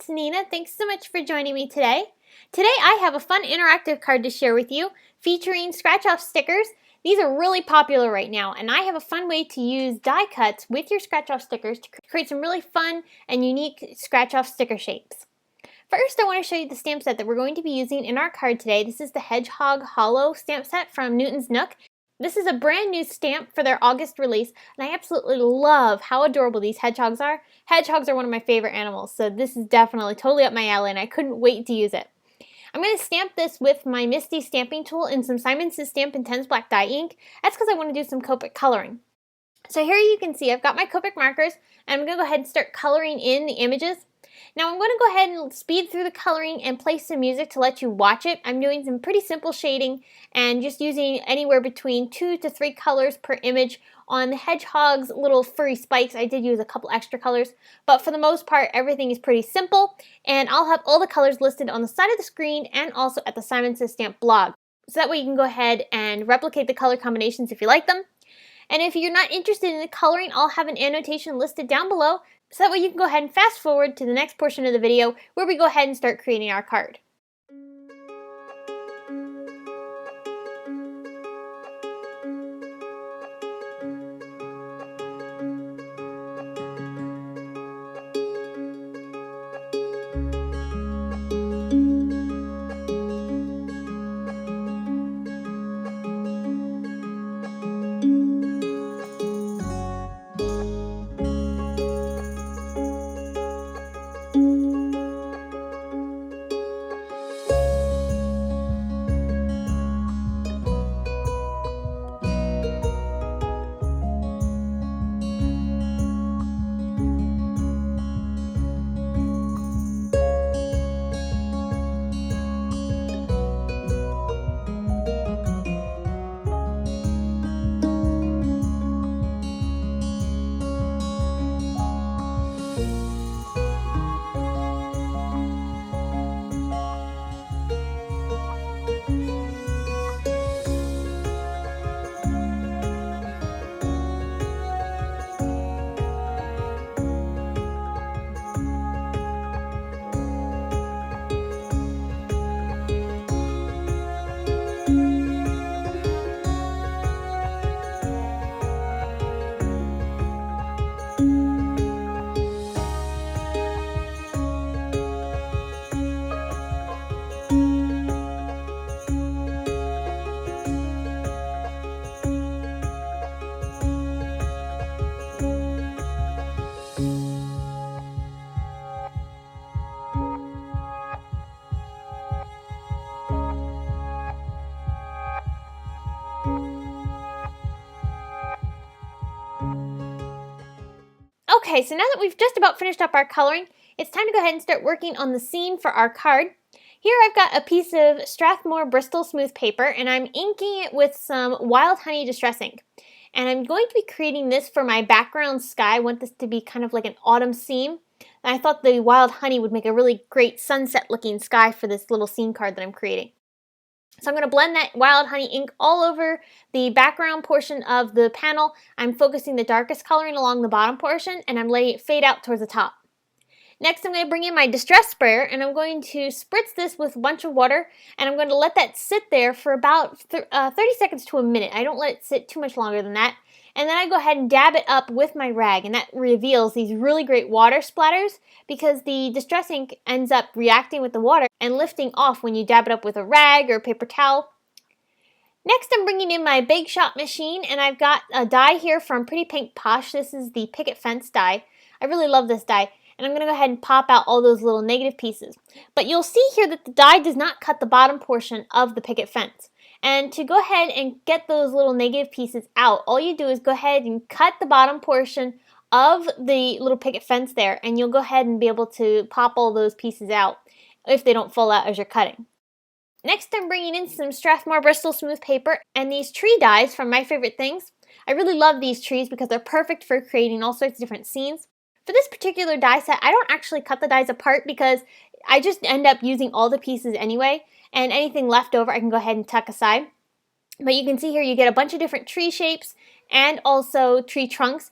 it's Nina. Thanks so much for joining me today. Today I have a fun interactive card to share with you featuring scratch-off stickers. These are really popular right now, and I have a fun way to use die cuts with your scratch-off stickers to create some really fun and unique scratch-off sticker shapes. First, I want to show you the stamp set that we're going to be using in our card today. This is the Hedgehog Hollow stamp set from Newton's Nook. This is a brand new stamp for their August release, and I absolutely love how adorable these hedgehogs are. Hedgehogs are one of my favorite animals, so this is definitely totally up my alley, and I couldn't wait to use it. I'm going to stamp this with my Misty stamping tool in some Simon Says Stampin' 10's black dye ink. That's because I want to do some Copic coloring. So here you can see I've got my Copic markers, and I'm going to go ahead and start coloring in the images. Now I'm going to go ahead and speed through the coloring and play some music to let you watch it. I'm doing some pretty simple shading and just using anywhere between 2 to 3 colors per image. On the hedgehog's little furry spikes, I did use a couple extra colors, but for the most part everything is pretty simple, and I'll have all the colors listed on the side of the screen and also at the Simon Says Stamp blog. So that way you can go ahead and replicate the color combinations if you like them. And if you're not interested in the coloring, I'll have an annotation listed down below, so that way you can go ahead and fast forward to the next portion of the video where we go ahead and start creating our card. Okay, so now that we've just about finished up our coloring, it's time to go ahead and start working on the scene for our card. Here I've got a piece of Strathmore Bristol smooth paper, and I'm inking it with some Wild Honey Distress ink. And I'm going to be creating this for my background sky. I want this to be kind of like an autumn scene. And I thought the Wild Honey would make a really great sunset looking sky for this little scene card that I'm creating. So I'm going to blend that Wild Honey ink all over the background portion of the panel. I'm focusing the darkest coloring along the bottom portion, and I'm letting it fade out towards the top. Next, I'm going to bring in my distress sprayer, and I'm going to spritz this with a bunch of water, and I'm going to let that sit there for about 30 seconds to a minute. I don't let it sit too much longer than that. And then I go ahead and dab it up with my rag, and that reveals these really great water splatters because the distress ink ends up reacting with the water and lifting off when you dab it up with a rag or a paper towel. Next, I'm bringing in my Big Shot machine, and I've got a die here from Pretty Pink Posh. This is the Picket Fence die. I really love this die, and I'm going to go ahead and pop out all those little negative pieces. But you'll see here that the die does not cut the bottom portion of the picket fence. And to go ahead and get those little negative pieces out, all you do is go ahead and cut the bottom portion of the little picket fence there, and you'll go ahead and be able to pop all those pieces out if they don't fall out as you're cutting. Next, I'm bringing in some Strathmore Bristol smooth paper and these tree dies from My Favorite Things. I really love these trees because they're perfect for creating all sorts of different scenes. For this particular die set, I don't actually cut the dies apart because I just end up using all the pieces anyway, and anything left over I can go ahead and tuck aside. But you can see here you get a bunch of different tree shapes and also tree trunks.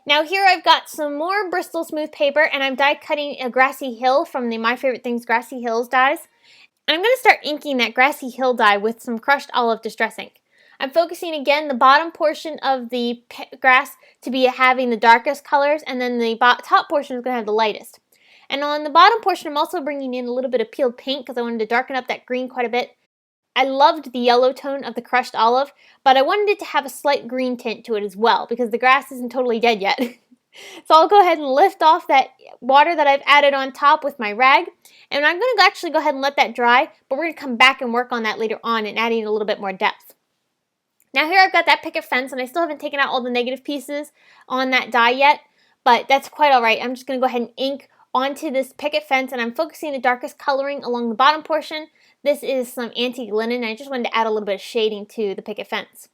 Now here I've got some more Bristol Smooth paper, and I'm die cutting a grassy hill from the My Favorite Things Grassy Hills dies. And I'm going to start inking that grassy hill die with some crushed olive distress ink. I'm focusing again the bottom portion of the grass to be having the darkest colors, and then the top portion is going to have the lightest. And on the bottom portion, I'm also bringing in a little bit of peeled paint because I wanted to darken up that green quite a bit. I loved the yellow tone of the crushed olive, but I wanted it to have a slight green tint to it as well because the grass isn't totally dead yet. So I'll go ahead and lift off that water that I've added on top with my rag, and I'm going to actually go ahead and let that dry, but we're going to come back and work on that later on and adding a little bit more depth. Now here I've got that picket fence, and I still haven't taken out all the negative pieces on that die yet, but that's quite alright. I'm just going to go ahead and ink onto this picket fence, and I'm focusing the darkest coloring along the bottom portion. This is some antique linen, and I just wanted to add a little bit of shading to the picket fence.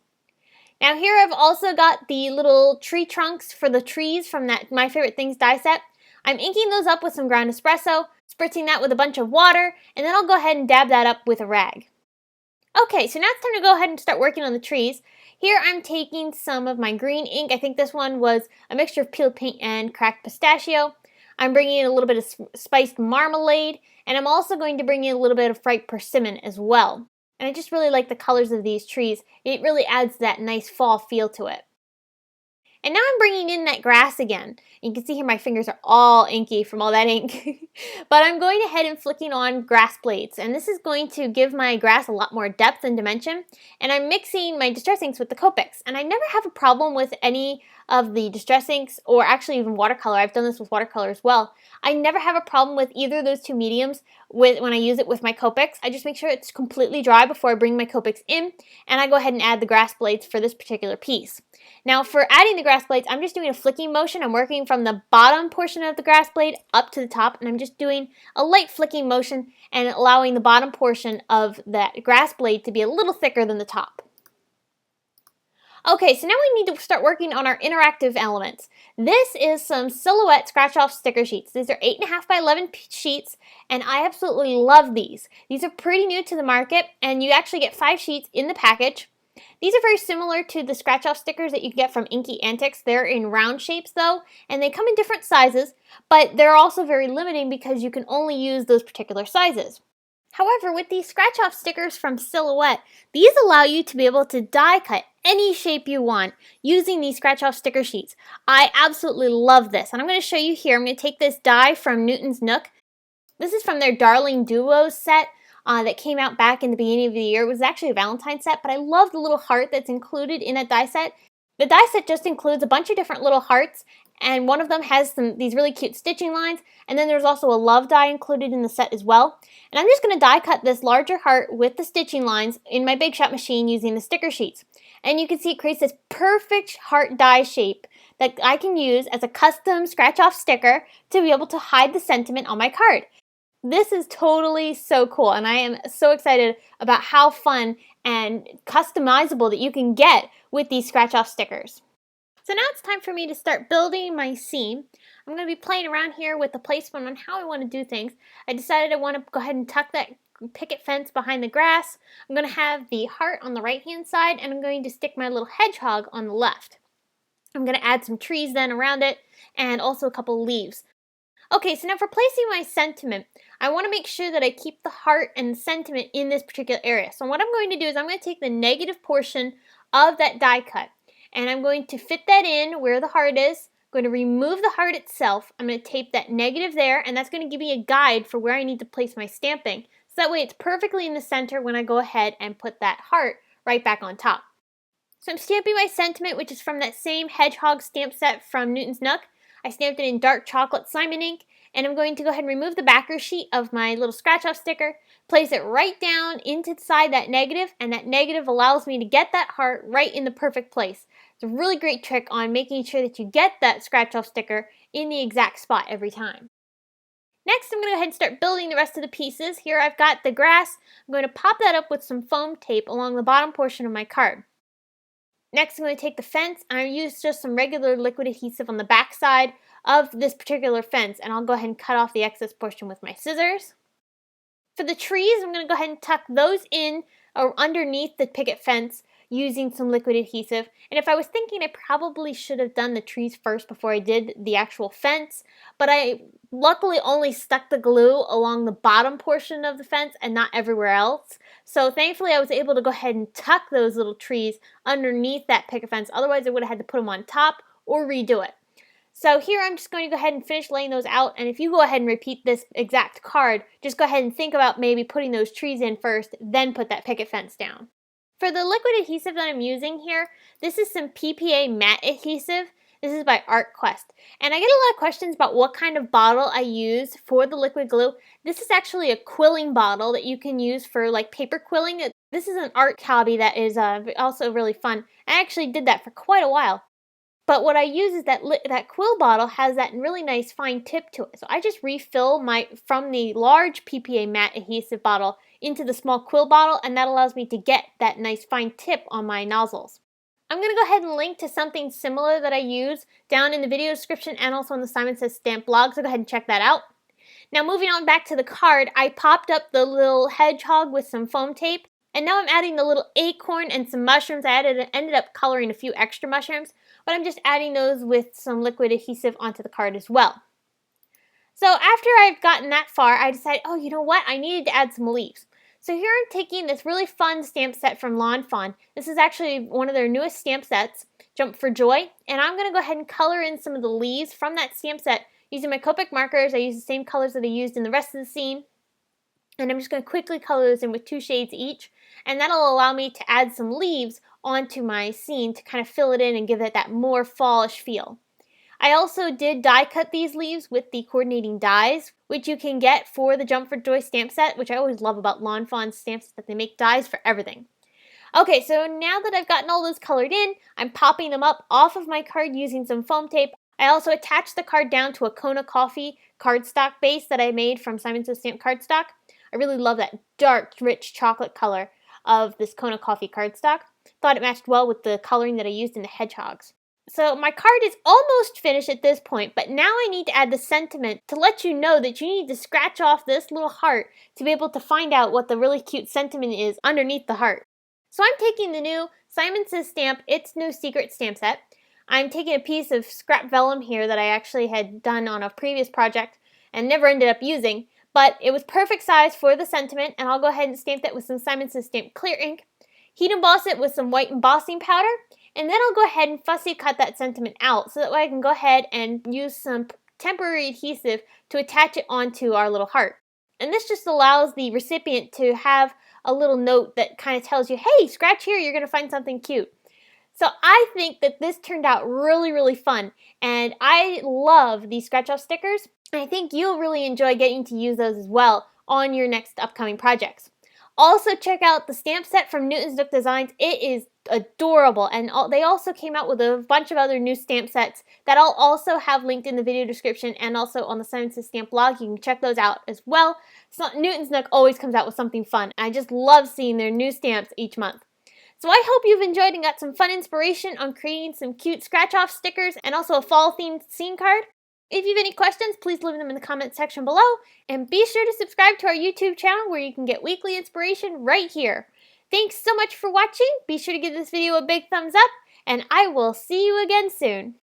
Now here I've also got the little tree trunks for the trees from that My Favorite Things die set. I'm inking those up with some ground espresso, spritzing that with a bunch of water, and then I'll go ahead and dab that up with a rag. Okay, so now it's time to go ahead and start working on the trees. Here I'm taking some of my green ink. I think this one was a mixture of peeled paint and cracked pistachio. I'm bringing in a little bit of spiced marmalade, and I'm also going to bring in a little bit of fried persimmon as well. And I just really like the colors of these trees. It really adds that nice fall feel to it. And now I'm bringing in that grass again. You can see here my fingers are all inky from all that ink. But I'm going ahead and flicking on grass blades. And this is going to give my grass a lot more depth and dimension. And I'm mixing my distress inks with the Copics. And I never have a problem with any of the distress inks, or actually even watercolor. I've done this with watercolor as well. I never have a problem with either of those two mediums when I use it with my Copics. I just make sure it's completely dry before I bring my Copics in, and I go ahead and add the grass blades for this particular piece. Now for adding the grass blades, I'm just doing a flicking motion. I'm working from the bottom portion of the grass blade up to the top, and I'm just doing a light flicking motion and allowing the bottom portion of that grass blade to be a little thicker than the top. Okay, so now we need to start working on our interactive elements. This is some Silhouette scratch-off sticker sheets. These are 8.5 by 11 sheets, and I absolutely love these. These are pretty new to the market, and you actually get 5 sheets in the package. These are very similar to the scratch-off stickers that you can get from Inky Antics. They're in round shapes though, and they come in different sizes, but they're also very limiting because you can only use those particular sizes. However, with these scratch-off stickers from Silhouette, these allow you to be able to die cut any shape you want using these scratch-off sticker sheets. I absolutely love this, and I'm going to show you here. I'm going to take this die from Newton's Nook. This is from their Darling Duos set that came out back in the beginning of the year. It was actually a Valentine's set, but I love the little heart that's included in that die set. The die set just includes a bunch of different little hearts, and one of them has these really cute stitching lines, and then there's also a love die included in the set as well. And I'm just going to die cut this larger heart with the stitching lines in my Big Shot machine using the sticker sheets. And you can see it creates this perfect heart die shape that I can use as a custom scratch-off sticker to be able to hide the sentiment on my card. This is totally so cool, and I am so excited about how fun and customizable that you can get with these scratch-off stickers. So now it's time for me to start building my seam. I'm going to be playing around here with the placement on how I want to do things. I decided I want to go ahead and tuck that picket fence behind the grass. I'm going to have the heart on the right hand side, and I'm going to stick my little hedgehog on the left. I'm going to add some trees then around it, and also a couple leaves. Okay, so now for placing my sentiment, I want to make sure that I keep the heart and the sentiment in this particular area. So what I'm going to do is I'm going to take the negative portion of that die cut, and I'm going to fit that in where the heart is. I'm going to remove the heart itself. I'm going to tape that negative there, and that's going to give me a guide for where I need to place my stamping. So that way it's perfectly in the center when I go ahead and put that heart right back on top. So I'm stamping my sentiment, which is from that same hedgehog stamp set from Newton's Nook. I stamped it in dark chocolate Simon ink, and I'm going to go ahead and remove the backer sheet of my little scratch-off sticker, place it right down inside that negative, and that negative allows me to get that heart right in the perfect place. It's a really great trick on making sure that you get that scratch-off sticker in the exact spot every time. Next, I'm going to go ahead and start building the rest of the pieces. Here I've got the grass. I'm going to pop that up with some foam tape along the bottom portion of my card. Next, I'm going to take the fence, and I use just some regular liquid adhesive on the back side of this particular fence, and I'll go ahead and cut off the excess portion with my scissors. For the trees, I'm going to go ahead and tuck those in or underneath the picket fence using some liquid adhesive. And if I was thinking, I probably should have done the trees first before I did the actual fence, but I luckily only stuck the glue along the bottom portion of the fence and not everywhere else. So thankfully I was able to go ahead and tuck those little trees underneath that picket fence. Otherwise I would have had to put them on top or redo it. So here I'm just going to go ahead and finish laying those out, and if you go ahead and repeat this exact card, just go ahead and think about maybe putting those trees in first, then put that picket fence down. For the liquid adhesive that I'm using here, this is some PPA matte adhesive. This is by ArtQuest. And I get a lot of questions about what kind of bottle I use for the liquid glue. This is actually a quilling bottle that you can use for like paper quilling. This is an art hobby that is also really fun. I actually did that for quite a while. But what I use is that quill bottle has that really nice fine tip to it. So I just refill from the large PPA matte adhesive bottle into the small quill bottle, and that allows me to get that nice fine tip on my nozzles. I'm going to go ahead and link to something similar that I use down in the video description and also on the Simon Says Stamp blog, so go ahead and check that out. Now moving on back to the card, I popped up the little hedgehog with some foam tape. And now I'm adding the little acorn and some mushrooms. I ended up coloring a few extra mushrooms, but I'm just adding those with some liquid adhesive onto the card as well. So after I've gotten that far, I decided, oh, you know what? I needed to add some leaves. So here I'm taking this really fun stamp set from Lawn Fawn. This is actually one of their newest stamp sets, Jump for Joy. And I'm going to go ahead and color in some of the leaves from that stamp set using my Copic markers. I use the same colors that I used in the rest of the scene. And I'm just going to quickly color those in with 2 shades each. And that'll allow me to add some leaves onto my scene to kind of fill it in and give it that more fallish feel. I also did die cut these leaves with the coordinating dies, which you can get for the Jump for Joy stamp set, which I always love about Lawn Fawn stamps, that they make dies for everything. Okay, so now that I've gotten all those colored in, I'm popping them up off of my card using some foam tape. I also attached the card down to a Kona Coffee cardstock base that I made from Simon Says Stamp cardstock. I really love that dark, rich chocolate color of this Kona Coffee cardstock. Thought it matched well with the coloring that I used in the hedgehogs. So my card is almost finished at this point, but now I need to add the sentiment to let you know that you need to scratch off this little heart to be able to find out what the really cute sentiment is underneath the heart. So I'm taking the new Simon Says Stamp It's New Secret stamp set. I'm taking a piece of scrap vellum here that I actually had done on a previous project and never ended up using. But it was perfect size for the sentiment, and I'll go ahead and stamp that with some Simon Says Stamp clear ink, heat emboss it with some white embossing powder, and then I'll go ahead and fussy cut that sentiment out so that way I can go ahead and use some temporary adhesive to attach it onto our little heart. And this just allows the recipient to have a little note that kind of tells you, hey, scratch here, you're going to find something cute. So I think that this turned out really, really fun, and I love these scratch-off stickers. I think you'll really enjoy getting to use those as well on your next upcoming projects. Also check out the stamp set from Newton's Nook Designs. It is adorable, and they also came out with a bunch of other new stamp sets that I'll also have linked in the video description and also on the Simon Says Stamp blog. You can check those out as well. So Newton's Nook always comes out with something fun. I just love seeing their new stamps each month. So I hope you've enjoyed and got some fun inspiration on creating some cute scratch-off stickers and also a fall-themed scene card. If you have any questions, please leave them in the comment section below. And be sure to subscribe to our YouTube channel where you can get weekly inspiration right here. Thanks so much for watching. Be sure to give this video a big thumbs up, and I will see you again soon.